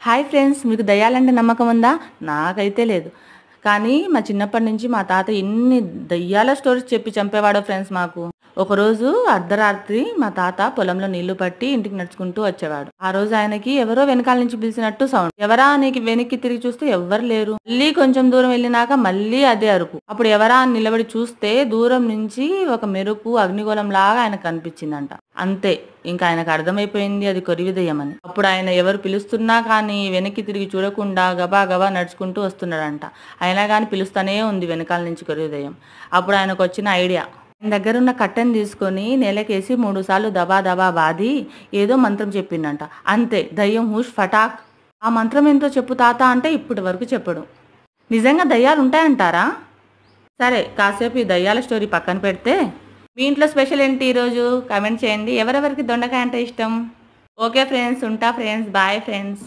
Hi friends, మీకు దయ్యాలంటే నమ్మకం ఉందా? నాకైతే లేదు. కానీ మా చిన్నప్పటి నుంచి మా తాత ఎన్ని దయ్యాల స్టోరీస్ చెప్పి చంపేవాడో ఫ్రెండ్స్ మాకు. ఒకరోజు అర్ధరాత్రి మా తాత పొలంలో నీళ్లు పట్టి ఇంటికి నడుచుకుంటూ వచ్చేవాడు. ఆ రోజు ఆయనకి ఎవరో వెనకాల నుంచి పిలిచినట్టు సౌండ్. ఎవరా అని వెనక్కి తిరిగి చూస్తే ఎవ్వరు లేరు. మళ్ళీ కొంచెం దూరం వెళ్ళినాక మళ్ళీ అదే అరుపు. అప్పుడు ఎవరా అని నిలబడి చూస్తే దూరం నుంచి ఒక మెరుపు అగ్నిగోళం లాగా ఆయనకు కనిపించిందంట. అంతే, ఇంకా ఆయనకు అర్థమైపోయింది అది కొరివి దయ్యమని. అప్పుడు ఆయన ఎవరు పిలుస్తున్నా కానీ వెనక్కి తిరిగి చూడకుండా గబా గబా నడుచుకుంటూ వస్తున్నాడంట. అయినా కానీ పిలుస్తానే ఉంది వెనకాల నుంచి కొరివి దయ్యం. అప్పుడు ఆయనకు వచ్చిన ఐడియా, ఆయన దగ్గర ఉన్న కట్టెను తీసుకొని నేలకేసి 3 సార్లు దబా దబా బాది ఏదో మంత్రం చెప్పిండంట. అంతే, దయ్యం హూష్ ఫటాక్. ఆ మంత్రం ఏంటో చెప్పు తాత అంటే ఇప్పటి వరకు చెప్పడు. నిజంగా దయ్యాలు ఉంటాయంటారా? సరే, కాసేపు ఈ దయ్యాల స్టోరీ పక్కన పెడితే మీ ఇంట్లో స్పెషల్ ఏంటి ఈరోజు కామెంట్ చేయండి. ఎవరెవరికి దొండకాయ అంటే ఇష్టం? ఓకే ఫ్రెండ్స్, ఉంటా ఫ్రెండ్స్, బాయ్ ఫ్రెండ్స్.